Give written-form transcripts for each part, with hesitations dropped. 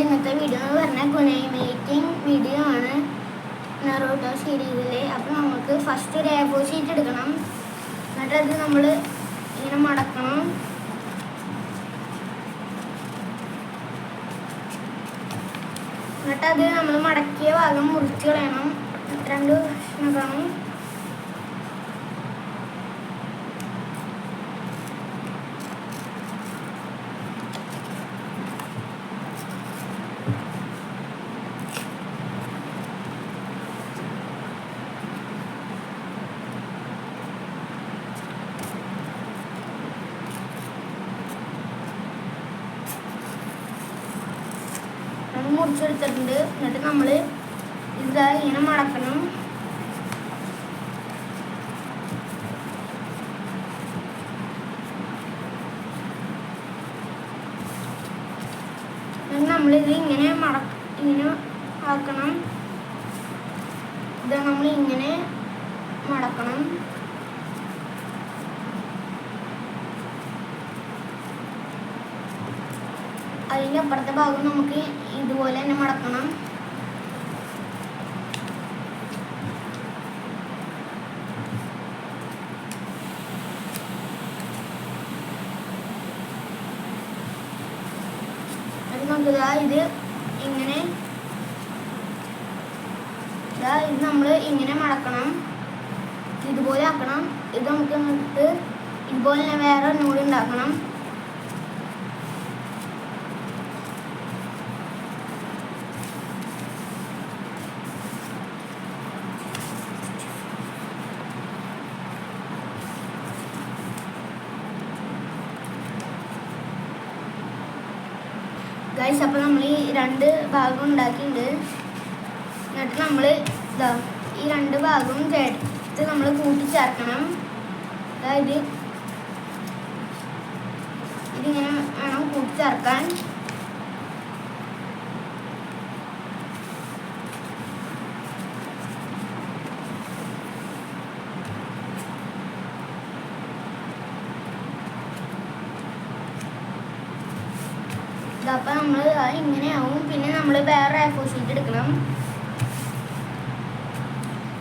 ഇന്നത്തെ വീഡിയോ എന്ന് പറഞ്ഞാൽ ഗുനൈ മേക്കിംഗ് വീഡിയോ ആണ് നറൂട്ടോ സീരീസിലെ. അപ്പോൾ നമുക്ക് ഫസ്റ്റ് ഒരു A4 ഷീറ്റ് എടുക്കണം. എന്നിട്ട് അത് നമ്മൾ ഇങ്ങനെ മടക്കണം. എന്നിട്ട് അത് നമ്മൾ മടക്കിയ ഭാഗം മുറിച്ച് കളയണം. രണ്ട് കഷ്ണക്കണം. മുറിച്ചെടുത്തിട്ടുണ്ട്. എന്നിട്ട് നമ്മൾ ഇത് ഇങ്ങനെ മടക്കണം. നമ്മളിത് ഇങ്ങനെ ഇങ്ങനെ ആക്കണം. ഇത് നമ്മൾ ഇങ്ങനെ മടക്കണം. അതിൻ്റെ അപ്പുറത്തെ ഭാഗം നമുക്ക് ഇതുപോലെ തന്നെ മടക്കണം. അത് നമുക്ക് ഇത് ഇങ്ങനെ ഇത് നമ്മൾ ഇങ്ങനെ മടക്കണം. ഇതുപോലെ ആക്കണം. ഇത് നമുക്ക് എന്നിട്ട് ഇതുപോലെ തന്നെ വേറെ ഒന്നുകൂടി ഉണ്ടാക്കണം. ഗൈസ്, അപ്പോൾ നമ്മൾ ഈ രണ്ട് ഭാഗം ഉണ്ടാക്കിയിട്ടുണ്ട്. എന്നിട്ട് നമ്മൾ ഈ രണ്ട് ഭാഗവും ചേർത്ത് നമ്മൾ കൂട്ടിച്ചേർക്കണം. അതായത് ഇതിങ്ങനെ വേണം കൂട്ടിച്ചേർക്കാൻ. അപ്പോൾ നമ്മൾ ഇങ്ങനെയാവും. പിന്നെ നമ്മൾ വേറെ A4 ഷീറ്റ് എടുക്കണം.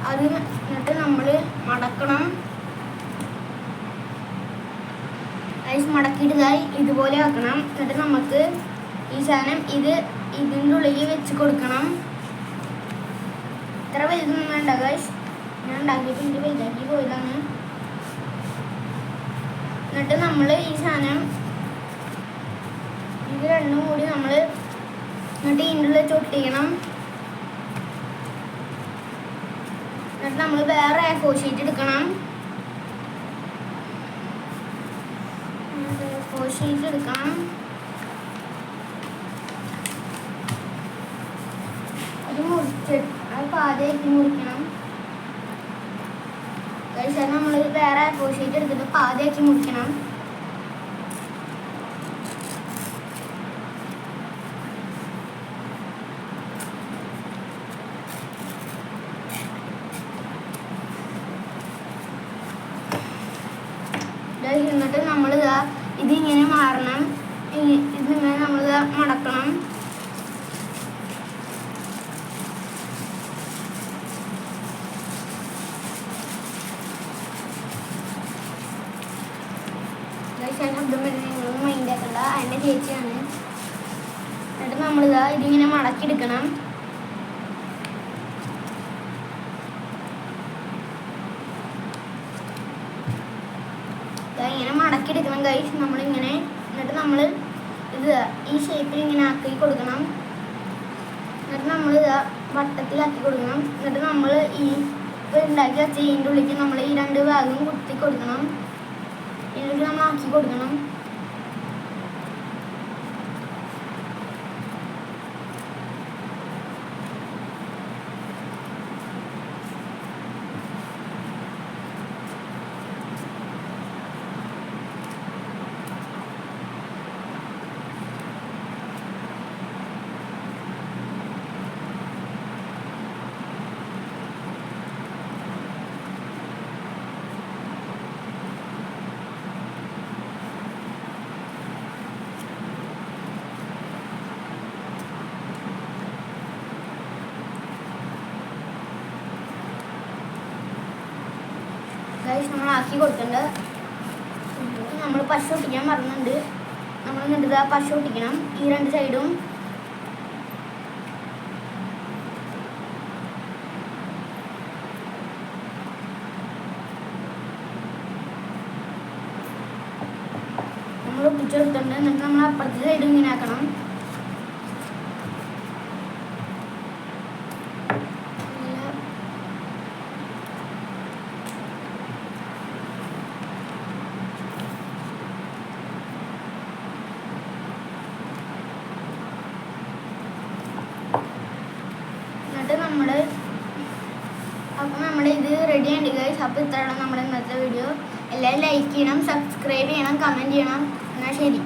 അത് എന്നിട്ട് നമ്മൾ മടക്കണം. ഐസ് മടക്കിയിട്ട് ഇതുപോലെ ആക്കണം. എന്നിട്ട് നമുക്ക് ഈ സാധനം ഇതിൻ്റെ ഉള്ളിൽ വെച്ച് കൊടുക്കണം. ഇത്ര വലുതൊന്നും വേണ്ട ഗൈസ്. ഞാൻ ഉണ്ടാക്കിയിട്ട് ഇതിൻ്റെ വലുതാക്കി പോയതാണ്. എന്നിട്ട് നമ്മൾ ഈ സാധനം ഇത് രണ്ടും കൂടി നമ്മൾ എന്നിട്ട് ഇതിൻ്റെ ഉള്ളിൽ ചൊട്ടിക്കണം. എന്നിട്ട് നമ്മൾ വേറെ A4 ഷീറ്റ് എടുക്കണം. A4 ഷീറ്റ് എടുക്കണം. അത് പാതയാക്കി മുറിക്കണം. കഴിച്ചാൽ നമ്മൾ വേറെ A4 ഷീറ്റ് എടുത്തിട്ട് പാതയാക്കി മുറിക്കണം. എന്നിട്ട് നമ്മൾ ഇതിങ്ങനെ മാറണം. ഇതിങ്ങനെ നമ്മൾ മടക്കണം. ശബ്ദം നിങ്ങൾ മൈൻഡ് ആക്കണ്ട, അതിൻ്റെ ചേച്ചിയാണ്. എന്നിട്ട് നമ്മൾ ഇതിങ്ങനെ മടക്കിയെടുക്കണം. ഇങ്ങനെ മടക്കിയെടുക്കണം ഗൈസ്. നമ്മളിങ്ങനെ എന്നിട്ട് നമ്മൾ ഈ ഷേപ്പിൽ ഇങ്ങനെ ആക്കി കൊടുക്കണം. എന്നിട്ട് നമ്മൾ വട്ടത്തിലാക്കി കൊടുക്കണം. എന്നിട്ട് നമ്മൾ ഈ ഉണ്ടാക്കി വെച്ച ഇതിൻ്റെ ഉള്ളിലേക്ക് നമ്മൾ ഈ രണ്ട് ഭാഗം കുത്തി കൊടുക്കണം. ഇതിലേക്ക് നമ്മൾ ആക്കി കൊടുക്കണം. ആക്കി കൊടുത്തിട്ടുണ്ട്. നമ്മൾ പശ ഒട്ടിക്കാൻ മറന്നുണ്ട്. നമ്മൾ എന്നിട്ട് പശ ഒട്ടിക്കണം ഈ 2 സൈഡും. നമ്മൾ ഒട്ടിച്ചെടുത്തിട്ടുണ്ട്. എന്നിട്ട് നമ്മൾ അപ്പുറത്തെ സൈഡും ഇങ്ങനെ ആക്കണം. അപ്പോൾ നമ്മുടെ ഇത് റെഡി ആയിട്ട് ഗൈസ്. അപ്പോൾ ഇത്രയാണ് നമ്മുടെ ഇന്നത്തെ വീഡിയോ. എല്ലാവരും ലൈക്ക് ചെയ്യണം, സബ്സ്ക്രൈബ് ചെയ്യണം, കമൻറ്റ് ചെയ്യണം. എന്നാൽ ശരി.